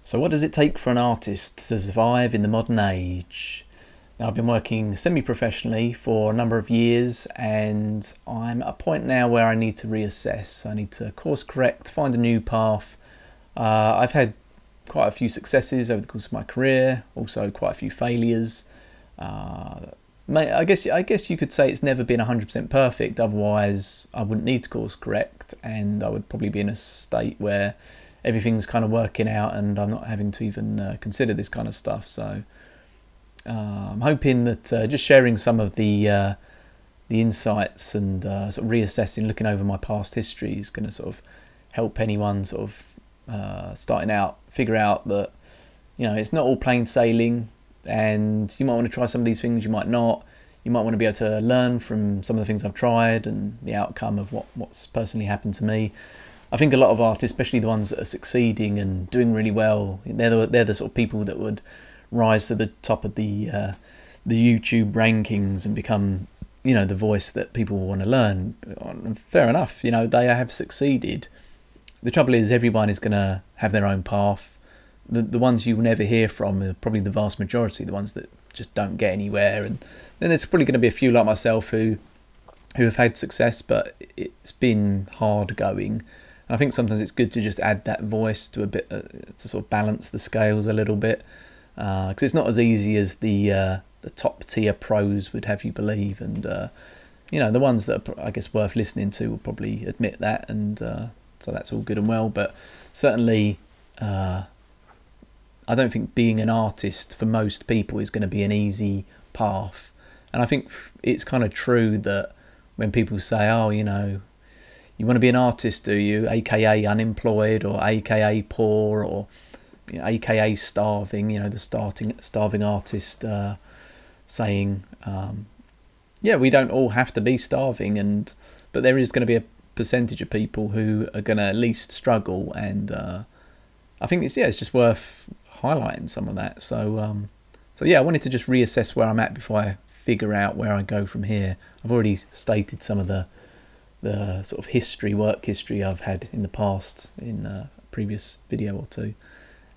So what does it take for an artist to survive in the modern age? Now, I've been working semi-professionally for a number of years, and I'm at a point now where I need to reassess. I need to course correct, find a new path. I've had quite a few successes over the course of my career, also quite a few failures. I guess you could say it's never been 100% perfect, otherwise I wouldn't need to course correct, and I would probably be in a state where everything's kind of working out and I'm not having to even consider this kind of stuff. So I'm hoping that just sharing some of the insights and sort of reassessing, looking over my past history is going to sort of help anyone sort of starting out figure out that, you know, it's not all plain sailing, and you might want to try some of these things, you might not. You might want to be able to learn from some of the things I've tried and the outcome of what's personally happened to me. I think a lot of artists, especially the ones that are succeeding and doing really well, they're the sort of people that would rise to the top of the YouTube rankings and become, you know, the voice that people want to learn. And fair enough, you know, they have succeeded. The trouble is, everyone is going to have their own path. The ones you will never hear from are probably the vast majority, the ones that just don't get anywhere. And then there's probably going to be a few like myself who have had success, but it's been hard going. I think sometimes it's good to just add that voice to a bit to sort of balance the scales a little bit, because it's not as easy as the top tier pros would have you believe. And you know, the ones that are, I guess, worth listening to will probably admit that, and so that's all good and well. But certainly, I don't think being an artist for most people is going to be an easy path. And I think it's kind of true that when people say, oh, you know, you want to be an artist, do you? AKA unemployed, or AKA poor, or, you know, AKA starving, you know, the starving artist saying, yeah, we don't all have to be starving, but there is going to be a percentage of people who are going to at least struggle. And I think it's just worth highlighting some of that. So yeah, I wanted to just reassess where I'm at before I figure out where I go from here. I've already stated some of the sort of work history I've had in the past in a previous video or two.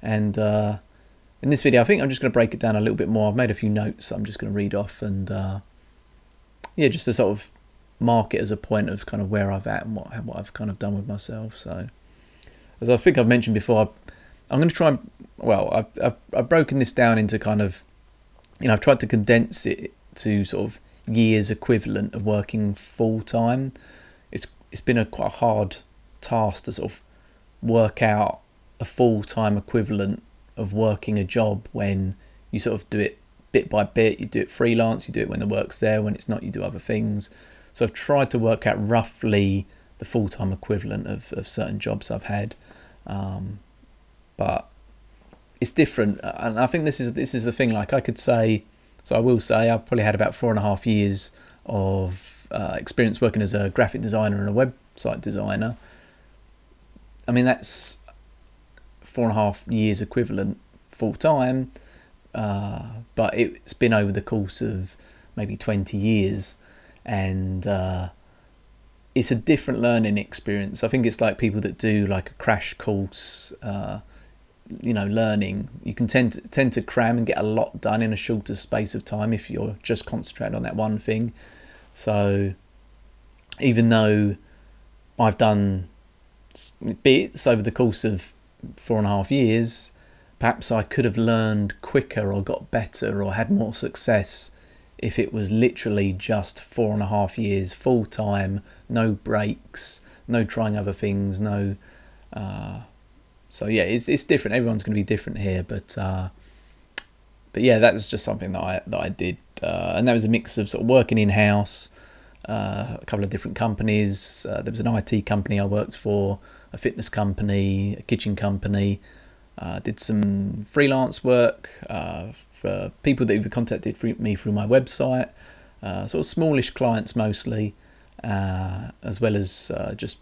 And in this video, I think I'm just going to break it down a little bit more. I've made a few notes I'm just going to read off, and yeah, just to sort of mark it as a point of kind of where I've at and what I've kind of done with myself. So, as I think I've mentioned before, I'm going to try and, well, I've broken this down into kind of, you know, I've tried to condense it to sort of years equivalent of working full time. It's been quite a hard task to sort of work out a full-time equivalent of working a job when you sort of do it bit by bit. You do it freelance, you do it when the work's there, when it's not you do other things. So I've tried to work out roughly the full-time equivalent of certain jobs I've had, but it's different. And I think this is the thing. Like, I could say, so I will say, I've probably had about 4.5 years of experience working as a graphic designer and a website designer. I mean, that's 4.5 years equivalent full time, but it's been over the course of maybe 20 years, and it's a different learning experience. I think it's like people that do like a crash course, you know, learning. You can tend to cram and get a lot done in a shorter space of time if you're just concentrating on that one thing. So even though I've done bits over the course of 4.5 years, perhaps I could have learned quicker or got better or had more success if it was literally just 4.5 years full time, no breaks, no trying other things, no. So yeah, it's different. Everyone's going to be different here, but yeah, that was just something that I did, and that was a mix of sort of working in house, a couple of different companies. There was an IT company I worked for, a fitness company, a kitchen company. Did some freelance work for people that have contacted me through my website, sort of smallish clients mostly, as well as just,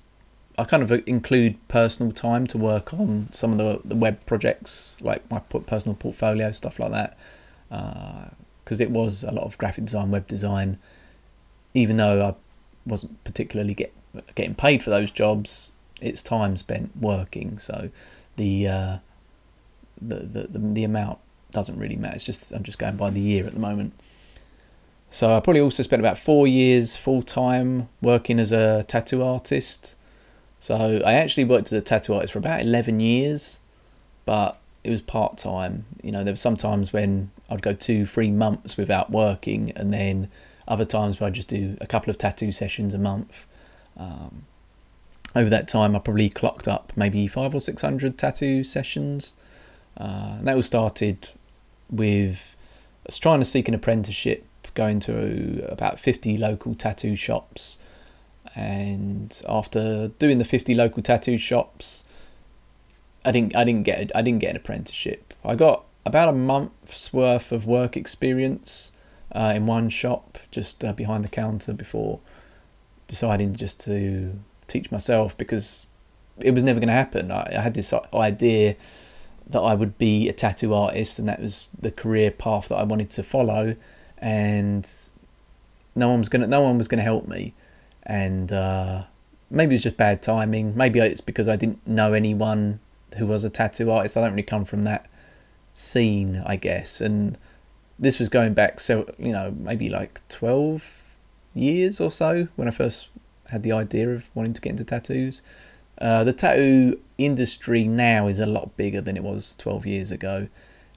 I kind of include personal time to work on some of the web projects, like my personal portfolio, stuff like that, because it was a lot of graphic design, web design. Even though I wasn't particularly getting paid for those jobs, it's time spent working. So the the amount doesn't really matter. It's just I'm just going by the year at the moment. So I probably also spent about 4 years full time working as a tattoo artist. So I actually worked as a tattoo artist for about 11 years, but it was part time. You know, there were some times when I'd go 2-3 months without working, and then other times where I'd just do a couple of tattoo sessions a month. Over that time, I probably clocked up maybe 500 or 600 tattoo sessions. And that all started with us trying to seek an apprenticeship, going to about 50 local tattoo shops. And after doing the 50 local tattoo shops, I didn't get an apprenticeship. I got about a month's worth of work experience in one shop, just behind the counter, before deciding just to teach myself, because it was never going to happen. I had this idea that I would be a tattoo artist, and that was the career path that I wanted to follow, and no one was gonna help me. And maybe it's just bad timing. Maybe it's because I didn't know anyone who was a tattoo artist. I don't really come from that scene, I guess. And this was going back, so maybe like 12 years or so, when I first had the idea of wanting to get into tattoos. The tattoo industry now is a lot bigger than it was 12 years ago,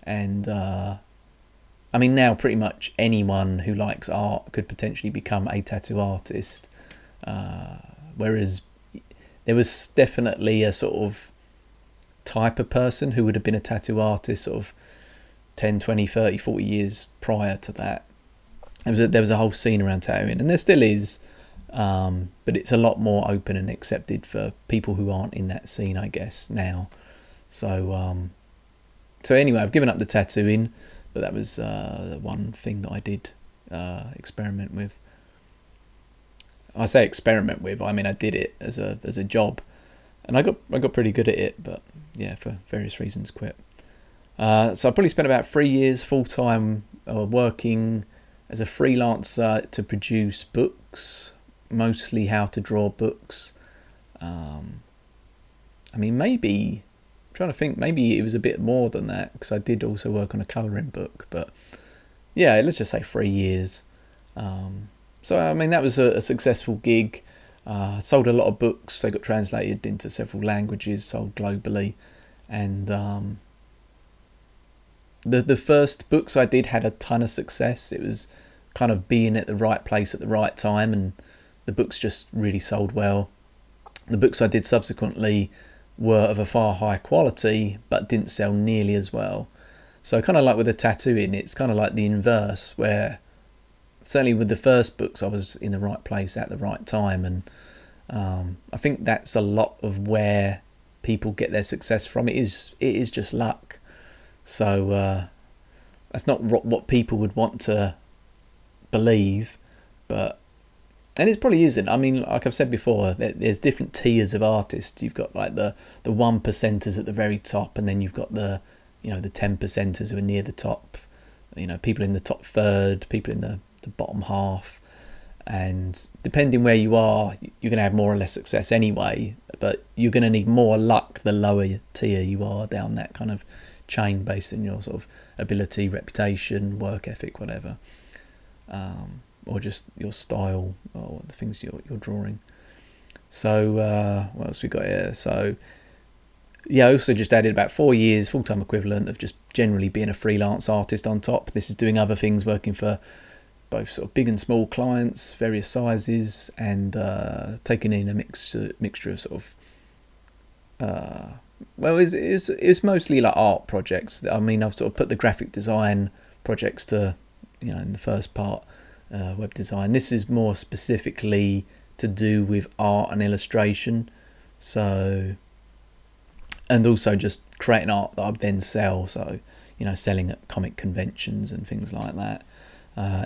and I mean, now pretty much anyone who likes art could potentially become a tattoo artist, whereas there was definitely a sort of type of person who would have been a tattoo artist sort of 10, 20, 30, 40 years prior to that. There was a whole scene around tattooing, and there still is, but it's a lot more open and accepted for people who aren't in that scene, I guess, now. So anyway, I've given up the tattooing, but that was one thing that I did experiment with. I say experiment with, I mean I did it as a job, and I got pretty good at it, but yeah, for various reasons quit. So I probably spent about 3 years full time working as a freelancer to produce books, mostly how to draw books. I mean, maybe, I'm trying to think, maybe it was a bit more than that, because I did also work on a colouring book, but yeah, let's just say 3 years. So I mean, that was a successful gig. Sold a lot of books. They got translated into several languages, sold globally, and the first books I did had a ton of success. It was kind of being at the right place at the right time, and the books just really sold well. The books I did subsequently were of a far higher quality, but didn't sell nearly as well. So kind of like with the tattooing, it's kind of like the inverse, where certainly with the first books I was in the right place at the right time, and I think that's a lot of where people get their success from. It is just luck. So that's not what people would want to believe, and it probably isn't. I mean, like I've said before, there's different tiers of artists. You've got like the 1%ers at the very top, and then you've got the 10%ers who are near the top. People in the top third, people in the bottom half, and depending where you are, you're going to have more or less success anyway, but you're going to need more luck the lower tier you are down that kind of chain, based on your sort of ability, reputation, work ethic, whatever, or just your style or the things you're drawing. So what else we got here? So yeah, I also just added about 4 years full-time equivalent of just generally being a freelance artist on top. This is doing other things, working for both sort of big and small clients, various sizes, and taking in a mixture of sort of well, it's mostly like art projects. I mean, I've sort of put the graphic design projects to, in the first part, web design. This is more specifically to do with art and illustration. So, and also just creating art that I then sell. So, selling at comic conventions and things like that.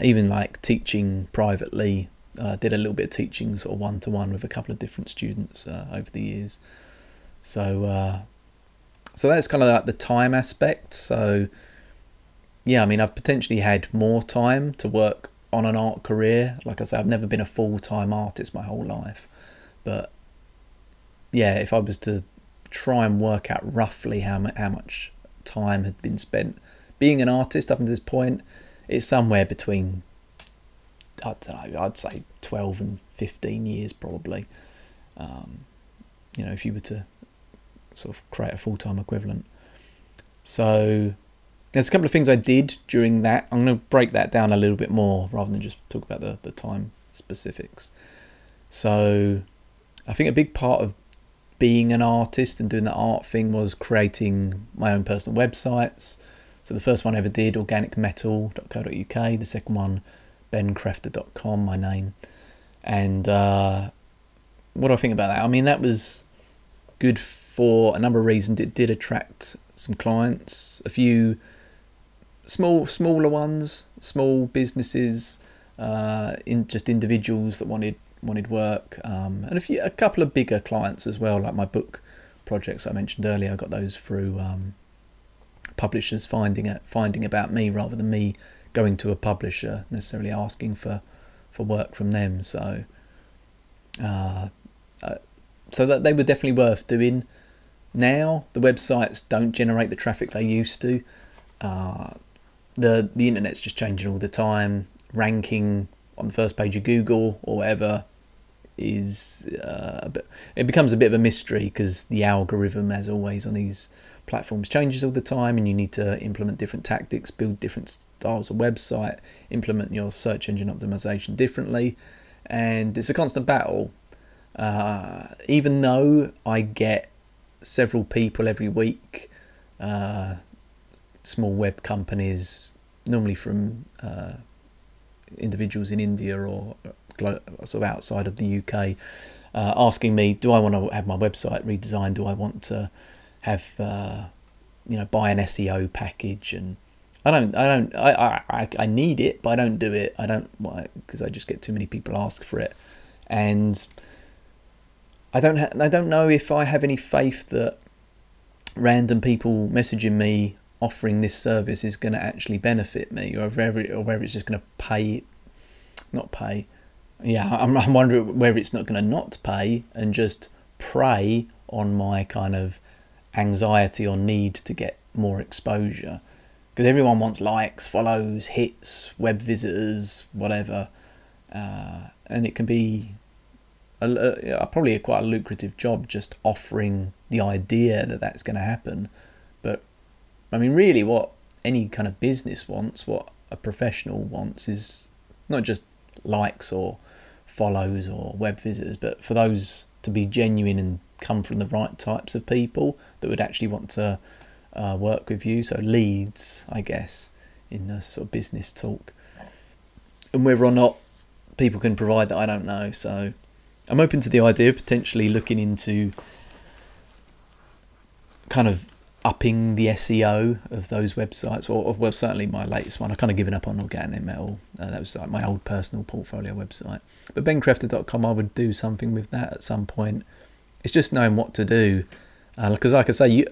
Even like teaching privately. Did a little bit of teaching sort of one-to-one with a couple of different students over the years. So that's kind of like the time aspect. So yeah, I mean, I've potentially had more time to work on an art career. Like I said, I've never been a full-time artist my whole life, but yeah, if I was to try and work out roughly how much time had been spent being an artist up until this point, it's somewhere between, I don't know, I'd say 12 and 15 years probably. You know, if you were to sort of create a full-time equivalent. So there's a couple of things I did during that. I'm going to break that down a little bit more rather than just talk about the time specifics. So I think a big part of being an artist and doing the art thing was creating my own personal websites. So the first one I ever did, organicmetal.co.uk, the second one, bencrafter.com, my name. And what do I think about that? I mean, that was good for a number of reasons. It did attract some clients, a few smaller ones, small businesses, just individuals that wanted work, and a couple of bigger clients as well, like my book projects I mentioned earlier. I got those through publishers finding about me rather than me going to a publisher necessarily asking for work from them. So so that they were definitely worth doing. Now the websites don't generate the traffic they used to. The internet's just changing all the time. Ranking on the first page of Google or whatever is it becomes a bit of a mystery, because the algorithm, as always on these platforms, changes all the time, and you need to implement different tactics, build different styles of website, implement your search engine optimization differently, and it's a constant battle. Even though I get several people every week, small web companies, normally from individuals in India or sort of outside of the UK, asking me, do I want to have my website redesigned? Do I want to have you know, buy an SEO package? And I need it, but I don't do it. I don't, because I just get too many people ask for it, and I don't know if I have any faith that random people messaging me offering this service is going to actually benefit me, or whether it's just going to not pay. Yeah, I'm wondering whether it's not going to not pay and just prey on my kind of anxiety or need to get more exposure. Because everyone wants likes, follows, hits, web visitors, whatever. And it can be probably quite a lucrative job just offering the idea that that's going to happen. But I mean, really what any kind of business wants, what a professional wants, is not just likes or follows or web visitors, but for those to be genuine and come from the right types of people that would actually want to work with you. So leads, I guess, in the sort of business talk. And whether or not people can provide that, I don't know. So I'm open to the idea of potentially looking into kind of upping the SEO of those websites, or well, certainly my latest one. I've kind of given up on Organic Metal. That was like my old personal portfolio website. But bencrafter.com, I would do something with that at some point. It's just knowing what to do, because like I say,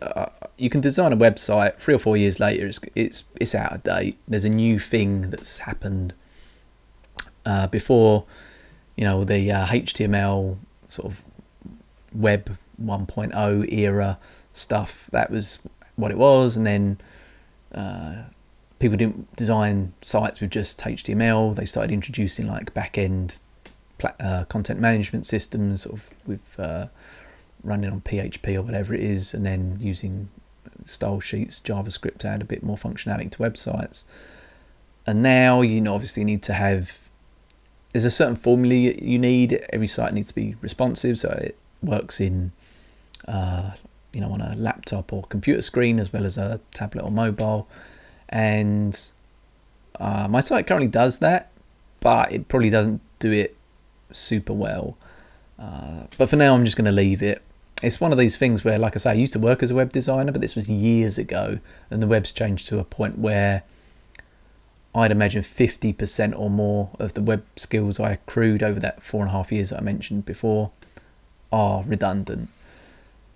you can design a website 3 or 4 years later, it's out of date. There's a new thing that's happened before, you know, the HTML sort of web 1.0 era stuff. That was what it was, and then people didn't design sites with just HTML. They started introducing like back-end content management systems, sort of with running on PHP or whatever it is, and then using style sheets, JavaScript to add a bit more functionality to websites. And now, you know, obviously need to have, there's a certain formula you need. Every site needs to be responsive, so it works in you know, on a laptop or computer screen as well as a tablet or mobile. And my site currently does that, but it probably doesn't do it super well. But for now, I'm just going to leave it. It's one of these things where, like I say, I used to work as a web designer, but this was years ago, and the web's changed to a point where I'd imagine 50% or more of the web skills I accrued over that 4.5 years that I mentioned before are redundant.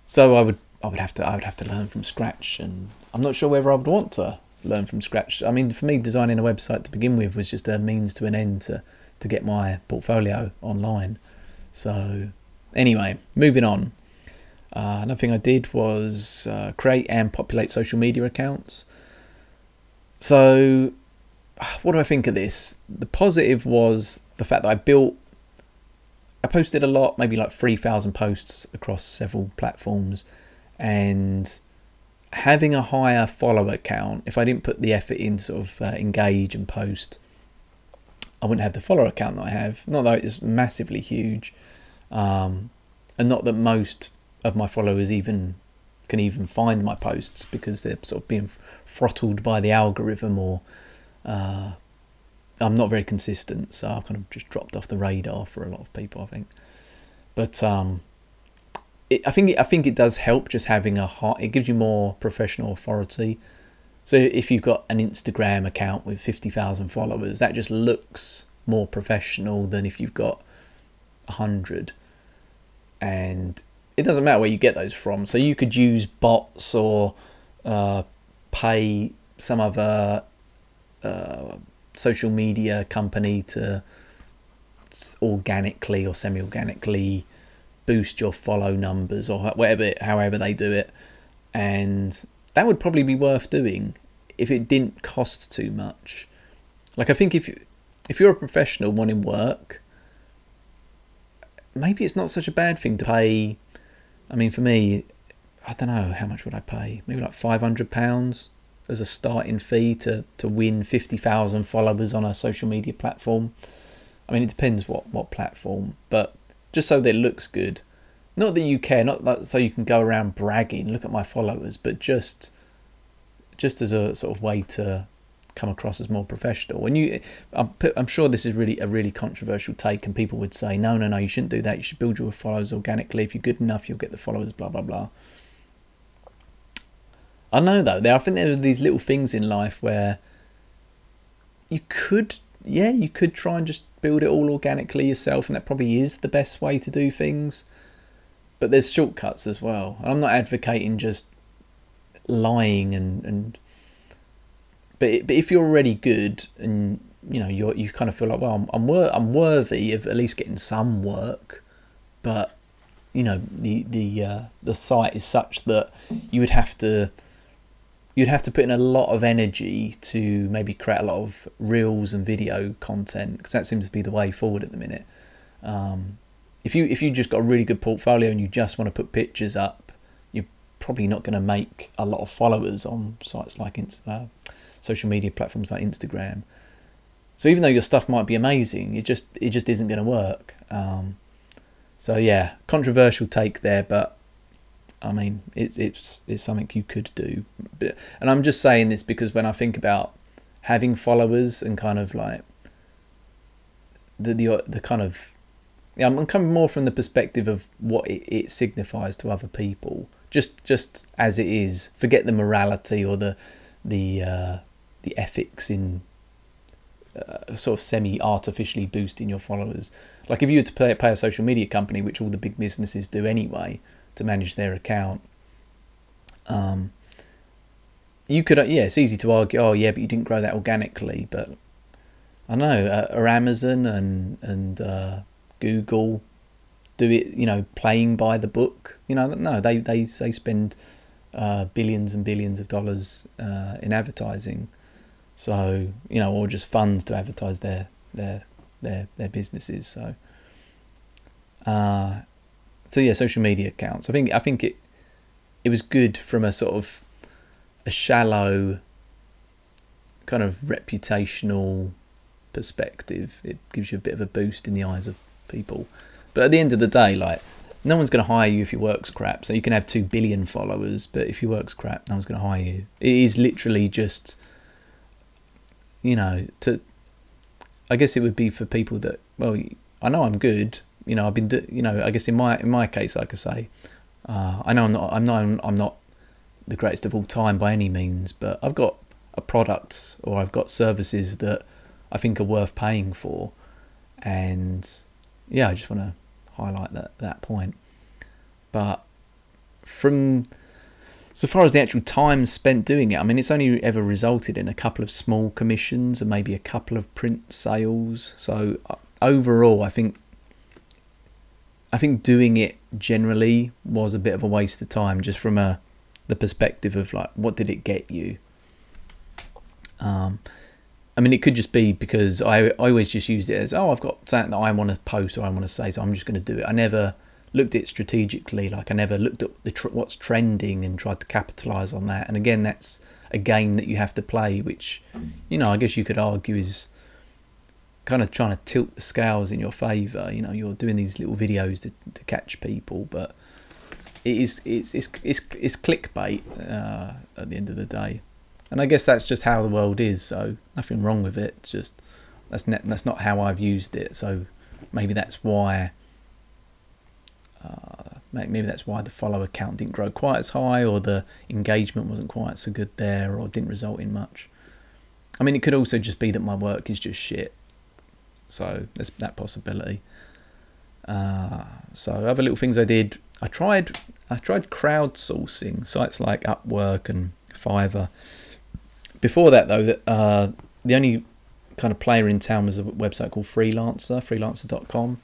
So I would have to learn from scratch, and I'm not sure whether I would want to learn from scratch. I mean, for me, designing a website to begin with was just a means to an end to get my portfolio online. So anyway, moving on. Another thing I did was create and populate social media accounts. So what do I think of this? The positive was the fact that I posted a lot, maybe like 3,000 posts across several platforms, and having a higher follower count, if I didn't put the effort in sort of engage and post, I wouldn't have the follower count that I have. Not that it's massively huge, and not that most of my followers can even find my posts because they're sort of being throttled by the algorithm, or I'm not very consistent, so I've kind of just dropped off the radar for a lot of people, I think. But I think it does help just having it gives you more professional authority. So if you've got an Instagram account with 50,000 followers, that just looks more professional than if you've got 100. And it doesn't matter where you get those from. So you could use bots or pay some other social media company to organically or semi-organically boost your follow numbers or however they do it, and that would probably be worth doing if it didn't cost too much. Like, I think if you're a professional wanting work, maybe it's not such a bad thing to pay. I mean, for me, I don't know, how much would I pay? Maybe like £500 as a starting fee to win 50,000 followers on a social media platform. I mean, it depends what platform, but just so that it looks good. Not that you care, not that so you can go around bragging, look at my followers, but just as a sort of way to come across as more professional. When I'm sure this is a really controversial take, and people would say, no, you shouldn't do that. You should build your followers organically. If you're good enough, you'll get the followers, blah, blah, blah. I know though, I think there are these little things in life where you could try and just build it all organically yourself, and that probably is the best way to do things. But there's shortcuts as well. And I'm not advocating just lying but if you're already good and you kind of feel like, well, I'm worthy of at least getting some work, but the site is such that you'd have to put in a lot of energy to maybe create a lot of reels and video content, because that seems to be the way forward at the minute. If you just got a really good portfolio and you just want to put pictures up, you're probably not going to make a lot of followers on sites like social media platforms like Instagram. So even though your stuff might be amazing, it just isn't going to work. So yeah, controversial take there, but I mean, it's something you could do. And I'm just saying this because when I think about having followers and kind of like the kind of, yeah, I'm coming more from the perspective of what it signifies to other people, just as it is. Forget the morality or the ethics in sort of semi-artificially boosting your followers. Like if you were to pay a social media company, which all the big businesses do anyway, to manage their account, you could, it's easy to argue, oh yeah, but you didn't grow that organically. But I know, or Amazon and Google do it, playing by the book. No, they spend billions and billions of dollars in advertising. So or just funds to advertise their businesses. So yeah, social media accounts. I think it was good from a sort of a shallow kind of reputational perspective. It gives you a bit of a boost in the eyes of people. But at the end of the day, like, no one's going to hire you if your work's crap. So you can have 2 billion followers, but if your work's crap, no one's going to hire you. It is literally just, I guess it would be for people that, well, I know I'm good. I've been, I guess in my case, I could say, I know I'm not the greatest of all time by any means, but I've got a product or I've got services that I think are worth paying for, and yeah, I just want to highlight that point. But so far as the actual time spent doing it, I mean, it's only ever resulted in a couple of small commissions and maybe a couple of print sales. So overall, I think I think doing it generally was a bit of a waste of time, just from the perspective of like, what did it get you? I mean, it could just be because I always just used it as, oh, I've got something that I want to post or I want to say, so I'm just going to do it. I never looked at it strategically. Like, I never looked at what's trending and tried to capitalize on that. And again, that's a game that you have to play, which, you know, I guess you could argue is kind of trying to tilt the scales in your favor. You know, you're doing these little videos to catch people, but it's clickbait at the end of the day. And I guess that's just how the world is, so nothing wrong with it. It's just that's not how I've used it. So maybe that's why the follower count didn't grow quite as high, or the engagement wasn't quite so good there, or didn't result in much. I mean, it could also just be that my work is just shit. So there's that possibility. So other little things I did. I tried crowdsourcing sites like Upwork and Fiverr. Before that, though, the only kind of player in town was a website called freelancer.com.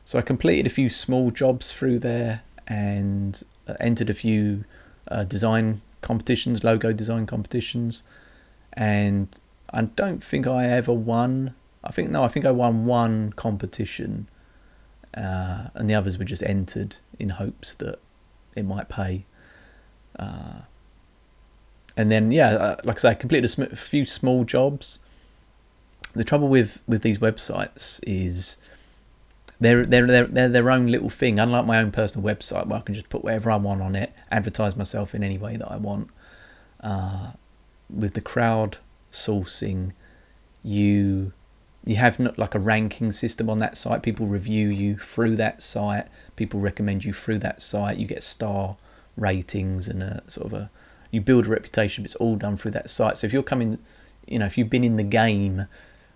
So I completed a few small jobs through there and entered a few design competitions, logo design competitions, and I don't think I ever won. I think I won one competition, and the others were just entered in hopes that it might pay. And then, yeah, like I say, I completed a few small jobs. The trouble with these websites is they're their own little thing. Unlike my own personal website, where I can just put whatever I want on it, advertise myself in any way that I want. With the crowdsourcing, you have not like a ranking system on that site. People review you through that site. People recommend you through that site. You get star ratings and you build a reputation. But it's all done through that site. So if you're coming, you know, if you've been in the game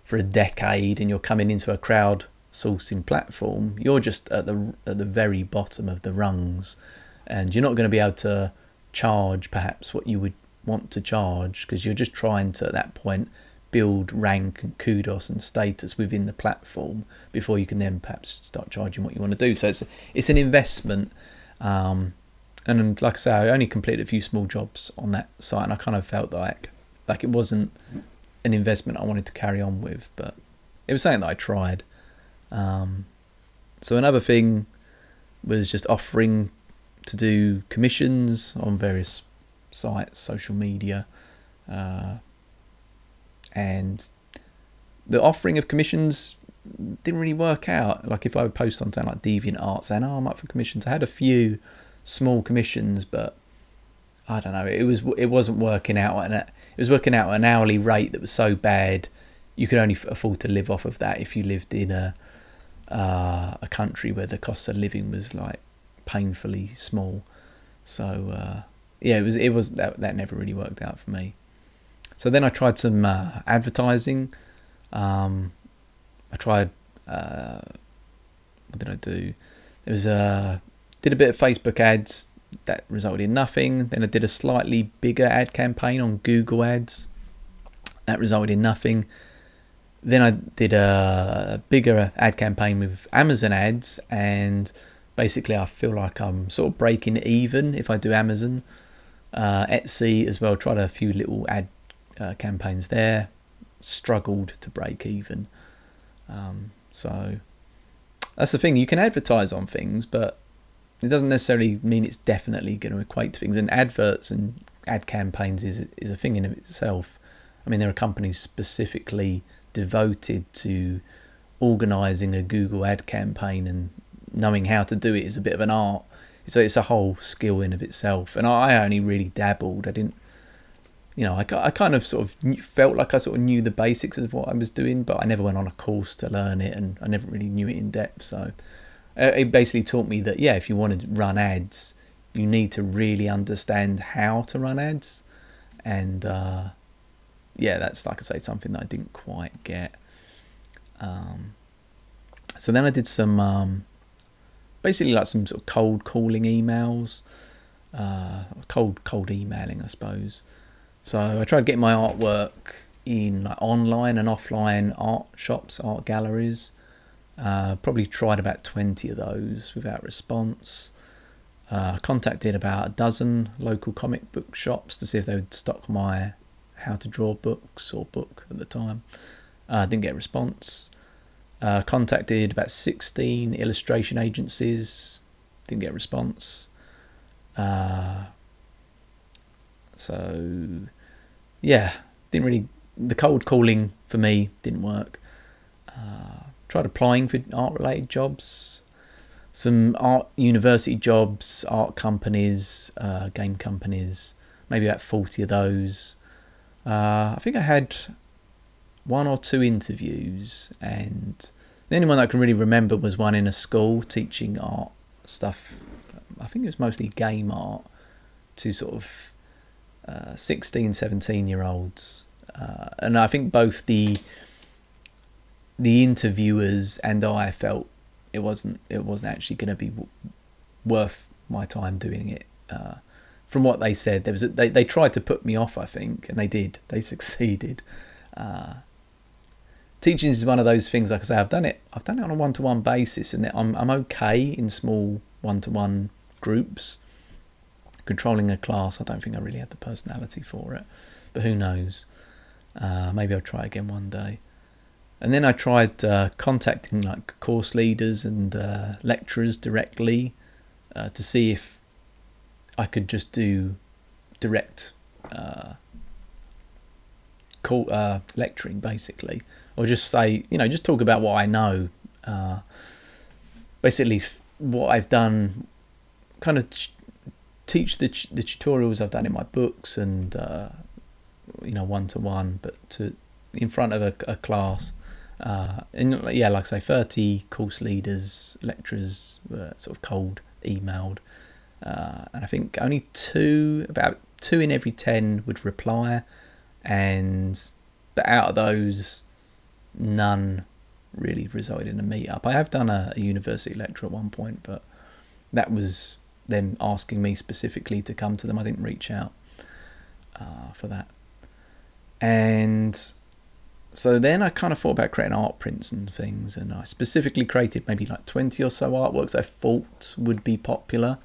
for a decade and you're coming into a crowdsourcing platform, you're just at the very bottom of the rungs, and you're not going to be able to charge perhaps what you would want to charge, because you're just trying to, at that point, build rank and kudos and status within the platform before you can then perhaps start charging what you want to do. So it's an investment, and like I say, I only completed a few small jobs on that site, and I kind of felt like it wasn't an investment I wanted to carry on with, but it was something that I tried. So another thing was just offering to do commissions on various sites, social media, and the offering of commissions didn't really work out. Like if I would post on something like DeviantArt saying, oh, I'm up for commissions, I had a few small commissions, but I don't know, it wasn't working out, and it was working out at an hourly rate that was so bad you could only afford to live off of that if you lived in a country where the cost of living was like painfully small. So yeah, it was that never really worked out for me. So then I tried some advertising. I tried what did I do? Did a bit of Facebook ads. That resulted in nothing. Then I did a slightly bigger ad campaign on Google Ads. That resulted in nothing. Then I did a bigger ad campaign with Amazon ads, and basically I feel like I'm sort of breaking even if I do Amazon. Etsy as well, tried a few little ad campaigns there, struggled to break even. So that's the thing, you can advertise on things, but it doesn't necessarily mean it's definitely going to equate to things. And adverts and ad campaigns is a thing in of itself. I mean, there are companies specifically devoted to organising a Google ad campaign, and knowing how to do it is a bit of an art. So it's a whole skill in of itself. And I only really dabbled. I didn't, you know, I kind of sort of felt like I sort of knew the basics of what I was doing, but I never went on a course to learn it, and I never really knew it in depth. So it basically taught me that, yeah, if you want to run ads, you need to really understand how to run ads. And yeah, that's, like I say, something that I didn't quite get. So then I did some basically like some sort of cold calling emails, cold emailing, I suppose. So I tried getting my artwork in like online and offline art shops, art galleries. Probably tried about 20 of those without response. Contacted about a dozen local comic book shops to see if they would stock my how to draw books, or book at the time. Didn't get a response. Contacted about 16 illustration agencies. Didn't get a response. So yeah, didn't really, the cold calling for me didn't work. Tried applying for art related jobs, some art university jobs, art companies, game companies, maybe about 40 of those. I think I had 1 or 2 interviews, and the only one that I can really remember was one in a school teaching art stuff. I think it was mostly game art to sort of 16, 17-year-olds. And I think both the interviewers and I felt it wasn't actually going to be worth my time doing it. From what they said, they tried to put me off, I think, and they did. They succeeded. Teaching is one of those things. Like I say, I've done it on a one-to-one basis, and I'm okay in small one-to-one groups. Controlling a class, I don't think I really had the personality for it, but who knows? Maybe I'll try again one day. And then I tried contacting like course leaders and lecturers directly to see if I could just do direct lecturing, basically, or just say, just talk about what I know. Basically, what I've done, kind of teach the tutorials I've done in my books, and one-to-one, but in front of a class. And yeah, like I say, 30 course leaders, lecturers were sort of cold emailed, and I think only about two in every 10 would reply, but out of those, none really resulted in a meetup. I have done a university lecture at one point, but that was them asking me specifically to come to them. I didn't reach out for that. And so then I kind of thought about creating art prints and things, and I specifically created maybe like 20 or so artworks I thought would be popular,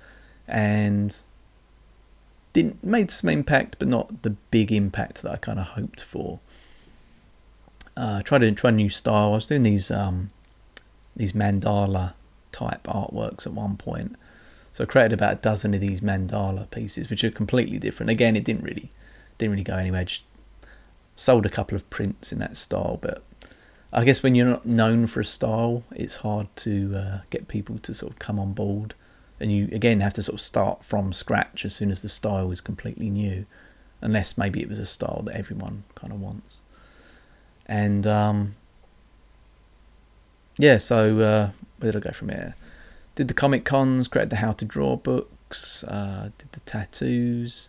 and made some impact, but not the big impact that I kind of hoped for. Tried a new style. I was doing these mandala type artworks at one point, so I created about a dozen of these mandala pieces, which are completely different. Again, it didn't really go anywhere. Just sold a couple of prints in that style, but I guess when you're not known for a style, it's hard to get people to sort of come on board, and you again have to sort of start from scratch as soon as the style is completely new, unless maybe it was a style that everyone kind of wants. And yeah, so where did I go from here? Did the comic cons, created the how to draw books, did the tattoos,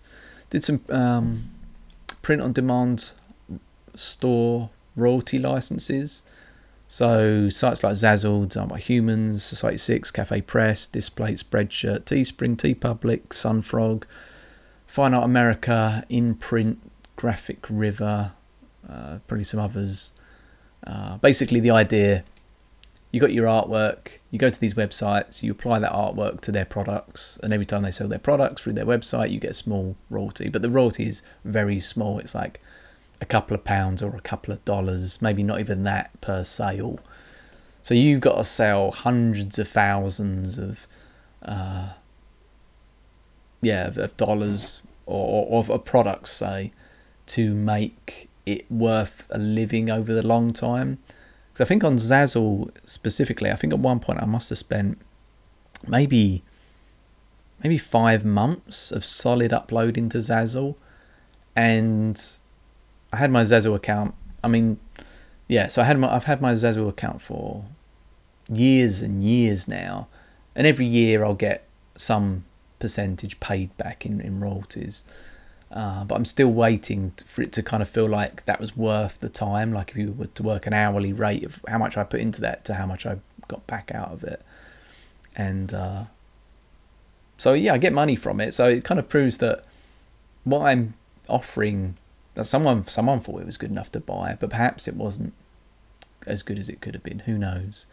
did some print on demand store royalty licenses. So sites like Zazzle, Designed by Humans, Society 6, Cafe Press, Displate, Spreadshirt, Teespring, TeePublic, Sunfrog, Fine Art America, InPrint, Graphic River, probably some others. Basically the idea, you got your artwork, you go to these websites, you apply that artwork to their products, and every time they sell their products through their website, you get a small royalty. But the royalty is very small. It's like a couple of pounds or a couple of dollars, maybe not even that per sale. So you've got to sell hundreds of thousands of dollars or of products, say, to make it worth a living over the long time. Because I think on Zazzle specifically, I think at one point I must have spent maybe 5 months of solid uploading to Zazzle, and I had my Zazzle account. I mean, yeah, so I've had my Zazzle account for years and years now, and every year I'll get some percentage paid back in royalties. But I'm still waiting for it to kind of feel like that was worth the time. Like if you were to work an hourly rate of how much I put into that to how much I got back out of it. And so yeah, I get money from it. So it kind of proves that what I'm offering, someone thought it was good enough to buy, but perhaps it wasn't as good as it could have been. Who knows?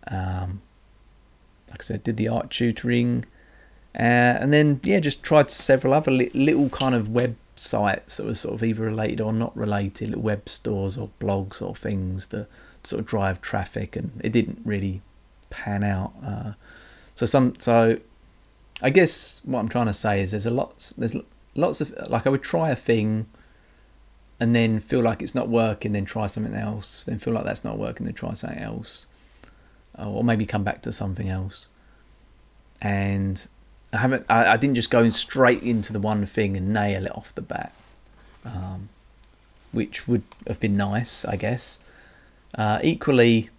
Like I said, did the art tutoring, and then yeah, just tried several other little kind of websites that were sort of either related or not related, little web stores or blogs or things that sort of drive traffic, and it didn't really pan out. So I guess what I'm trying to say is there's lots of, like, I would try a thing and then feel like it's not working, then try something else, then feel like that's not working, then try something else, or maybe come back to something else. And I didn't just go straight into the one thing and nail it off the bat, which would have been nice, I guess. Equally,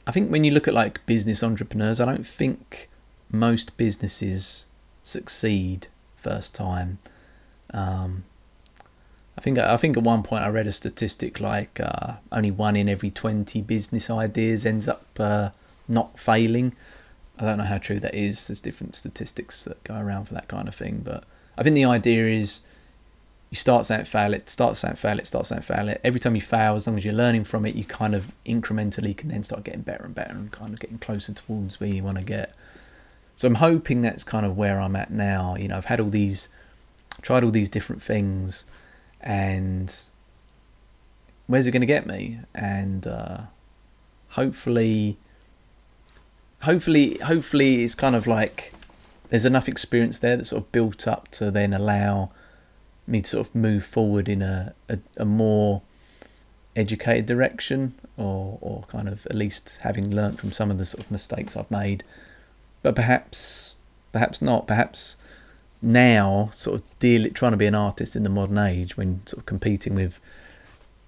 I think when you look at like business entrepreneurs, I don't think most businesses succeed first time. I think at one point I read a statistic like only 1 in every 20 business ideas ends up not failing. I don't know how true that is. There's different statistics that go around for that kind of thing, but I think the idea is you start something, fail it, start something, fail it, start something, fail it. Every time you fail, as long as you're learning from it, you kind of incrementally can then start getting better and better and kind of getting closer towards where you want to get. So I'm hoping that's kind of where I'm at now. You know, I've had tried all these different things, and where's it going to get me? And hopefully it's kind of like there's enough experience there that's sort of built up to then allow me to sort of move forward in a more educated direction, or kind of at least having learnt from some of the sort of mistakes I've made. But perhaps not. Perhaps now, sort of trying to be an artist in the modern age, when sort of competing with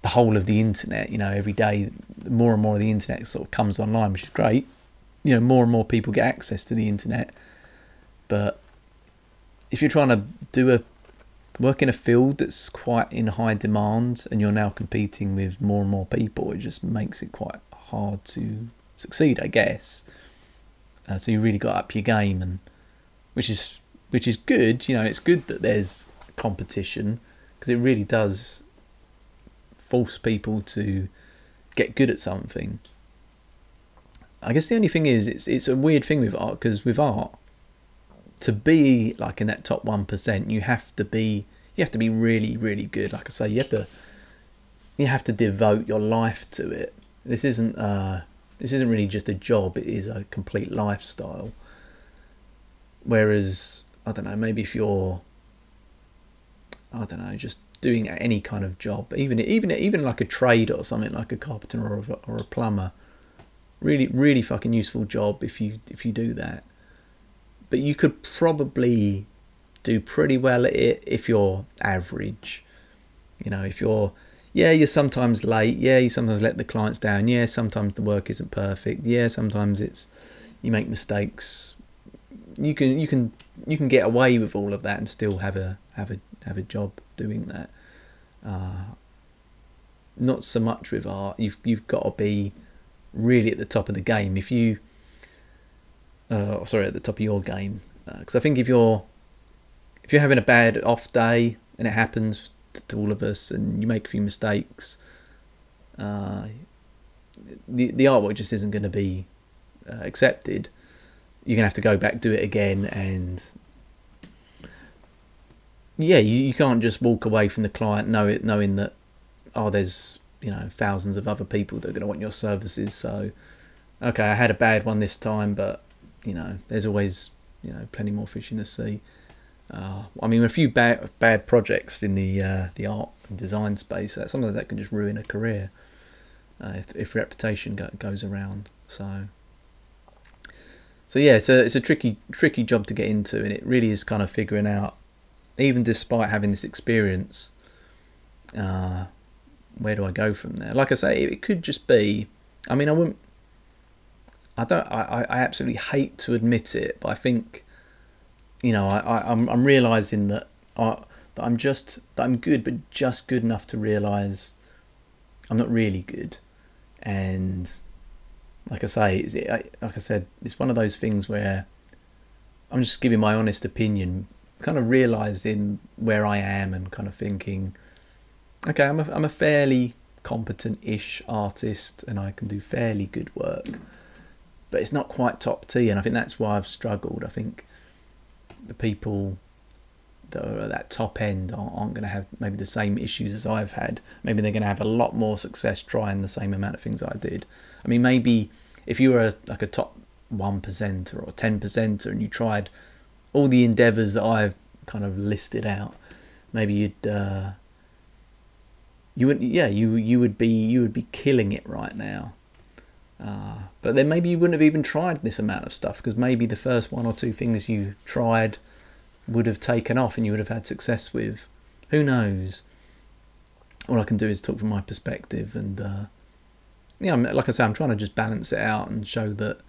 the whole of the internet, you know, every day more and more of the internet sort of comes online, which is great. You know, more and more people get access to the internet. But if you're trying to work in a field that's quite in high demand, and you're now competing with more and more people, it just makes it quite hard to succeed, I guess. So you really got to up your game, and which is good. You know, it's good that there's competition, because it really does force people to get good at something. I guess the only thing is, it's a weird thing with art, because with art, to be like in that top 1%, you have to be really, really good. Like I say, you have to devote your life to it. This isn't really just a job, it is a complete lifestyle. Whereas, I don't know, maybe if you're, I don't know, just doing any kind of job, even like a trade or something, like a carpenter or a plumber, really fucking useful job if you do that. But you could probably do pretty well at it if you're average. You know, if you're sometimes late, you sometimes let the clients down, sometimes the work isn't perfect, sometimes you make mistakes. You can get away with all of that and still have a job doing that. Not so much with art. You've got to be really at the top of the game. If you at the top of your game, because I think if you're having a bad off day, and it happens to all of us, and you make a few mistakes, the artwork just isn't going to be accepted. You're going to have to go back, do it again, and you can't just walk away from the client knowing that there's thousands of other people that are going to want your services. So okay, I had a bad one this time, but there's always plenty more fish in the sea. I mean, a few bad projects in the art and design space, sometimes that can just ruin a career if reputation goes around. So yeah, it's a tricky job to get into, and it really is kind of figuring out, even despite having this experience, where do I go from there? Like I say, it could just be, I mean, I absolutely hate to admit it, but I think, I'm realizing that I'm good, but just good enough to realize I'm not really good. And like I said, it's one of those things where I'm just giving my honest opinion, kind of realizing where I am, and kind of thinking, okay, I'm a fairly competent-ish artist and I can do fairly good work, but it's not quite top tier, and I think that's why I've struggled. I think the people that are at that top end aren't going to have maybe the same issues as I've had. Maybe they're going to have a lot more success trying the same amount of things I did. I mean, maybe if you were like a top 1% or 10% and you tried all the endeavours that I've kind of listed out, maybe you would be killing it right now. But then maybe you wouldn't have even tried this amount of stuff, because maybe the first 1 or 2 things you tried would have taken off and you would have had success with. Who knows? All I can do is talk from my perspective, and like I say, I'm trying to just balance it out and show that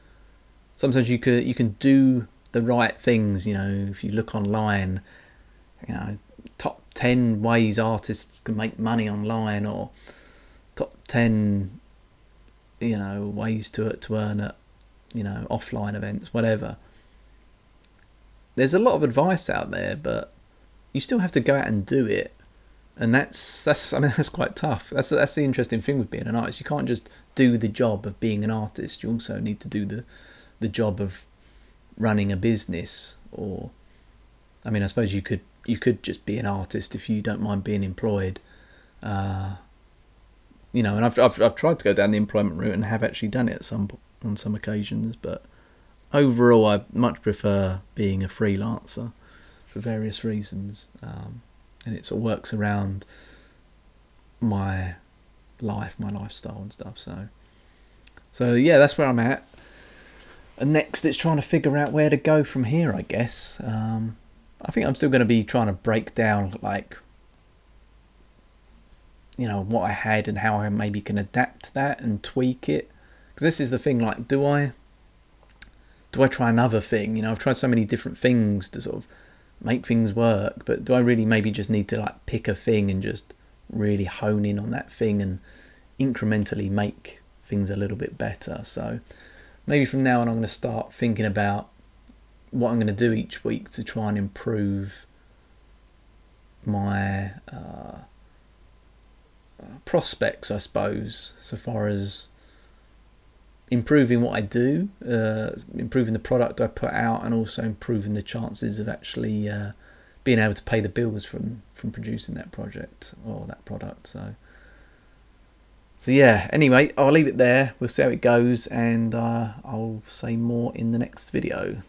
sometimes you can do the right things. You know, if you look online, you know, top 10 ways artists can make money online, or top 10, you know, ways to earn at, you know, offline events, whatever. There's a lot of advice out there, but you still have to go out and do it, and that's quite tough. That's the interesting thing with being an artist. You can't just do the job of being an artist. You also need to do the job of running a business, or I mean, I suppose you could just be an artist if you don't mind being employed. You know, and I've tried to go down the employment route and have actually done it on some occasions, but overall I much prefer being a freelancer for various reasons, and it sort of works around my life, my lifestyle and stuff. So yeah, that's where I'm at. And next it's trying to figure out where to go from here, I guess. I think I'm still going to be trying to break down, like, you know, what I had and how I maybe can adapt that and tweak it. Because this is the thing, like, do I try another thing? You know, I've tried so many different things to sort of make things work, but do I really maybe just need to like pick a thing and just really hone in on that thing and incrementally make things a little bit better? So maybe from now on I'm going to start thinking about what I'm going to do each week to try and improve my prospects, I suppose, so far as improving what I do, improving the product I put out, and also improving the chances of actually being able to pay the bills from producing that project or that product. So yeah, anyway, I'll leave it there. We'll see how it goes, and I'll say more in the next video.